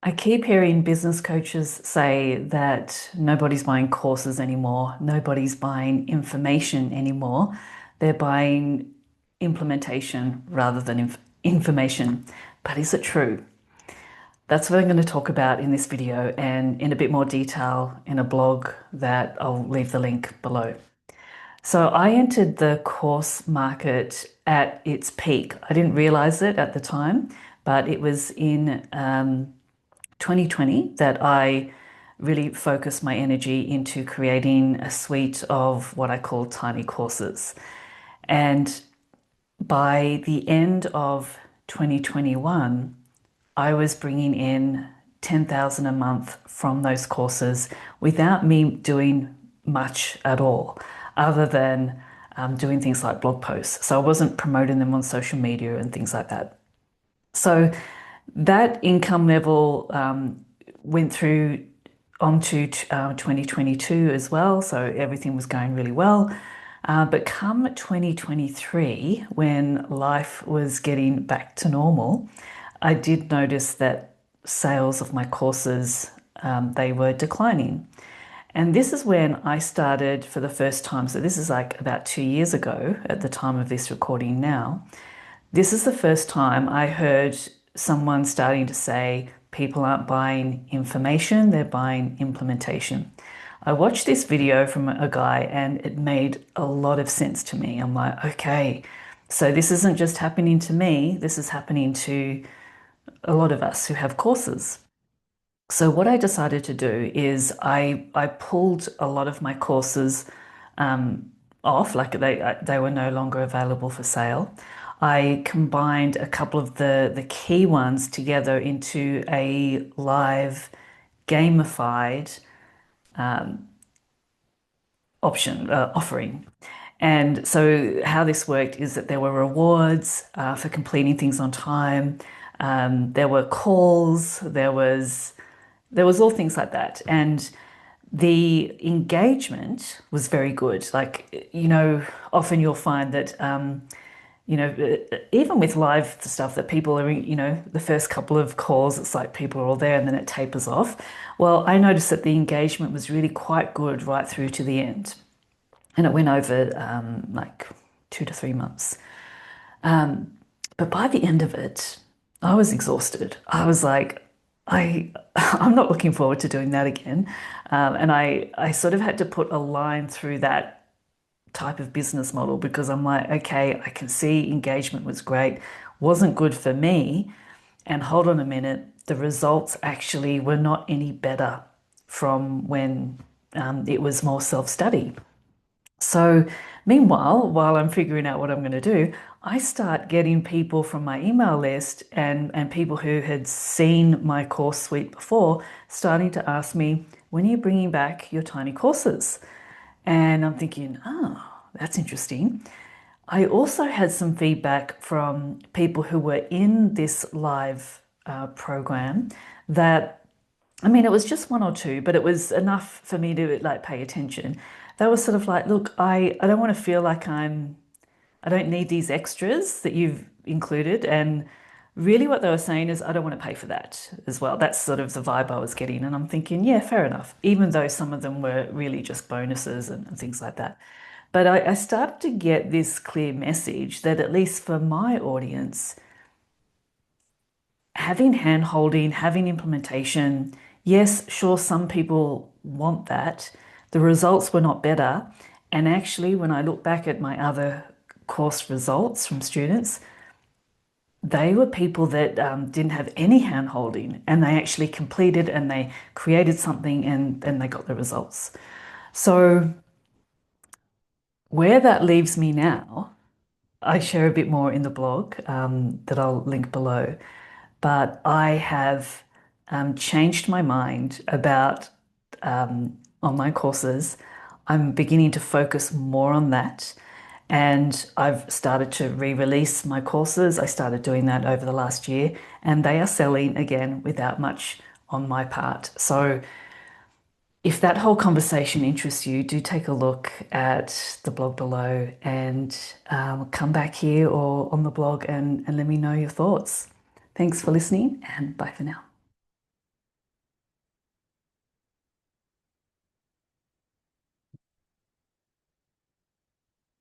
I keep hearing business coaches say that nobody's buying courses anymore, nobody's buying information anymore. They're buying implementation rather than information. But is it true? That's what I'm going to talk about in this video and in a bit more detail in a blog that I'll leave the link below. So I entered the course market at its peak. I didn't realize it at the time, but it was in 2020 that I really focused my energy into creating a suite of what I call tiny courses. And by the end of 2021, I was bringing in 10,000 a month from those courses without me doing much at all, other than doing things like blog posts. So I wasn't promoting them on social media and things like that. So that income level went through onto 2022 as well. So everything was going really well. But come 2023, when life was getting back to normal, I did notice that sales of my courses, they were declining. And this is when I started for the first time. So this is like about 2 years ago at the time of this recording now. This is the first time I heard someone starting to say people aren't buying information, they're buying implementation. I watched this video from a guy and it made a lot of sense to me. I'm like, okay, so this isn't just happening to me, this is happening to a lot of us who have courses. So what I decided to do is I pulled a lot of my courses off, like they were no longer available for sale. I combined a couple of the key ones together into a live gamified offering. And so how this worked is that there were rewards for completing things on time. There were calls. There was all things like that. And the engagement was very good. Like, often you'll find that, even with live stuff that people are, the first couple of calls, it's like people are all there and then it tapers off. Well, I noticed that the engagement was really quite good right through to the end. And it went over like 2 to 3 months. But by the end of it, I was exhausted. I was like, I'm not looking forward to doing that again. And I sort of had to put a line through that type of business model because I'm like, okay, I can see engagement was great, wasn't good for me. And hold on a minute, the results actually were not any better from when it was more self-study. So, meanwhile, while I'm figuring out what I'm going to do, I start getting people from my email list and people who had seen my course suite before starting to ask me, when are you bringing back your tiny courses? And I'm thinking, oh, that's interesting. I also had some feedback from people who were in this live program that, I mean, it was just one or two, but it was enough for me to like pay attention. They were sort of like, look, I don't want to feel like I don't need these extras that you've included. And really what they were saying is, I don't want to pay for that as well. That's sort of the vibe I was getting. And I'm thinking, yeah, fair enough, even though some of them were really just bonuses and things like that. But I started to get this clear message that at least for my audience, having hand holding, having implementation, yes, sure, some people want that. The results were not better. And actually, when I look back at my other course results from students, they were people that didn't have any hand holding and they actually completed and they created something and they got the results. So, where that leaves me now, I share a bit more in the blog that I'll link below. But I have changed my mind about online courses. I'm beginning to focus more on that. And I've started to re-release my courses. I started doing that over the last year, and they are selling again without much on my part. So if that whole conversation interests you, do take a look at the blog below and come back here or on the blog and let me know your thoughts. Thanks for listening, and bye for now.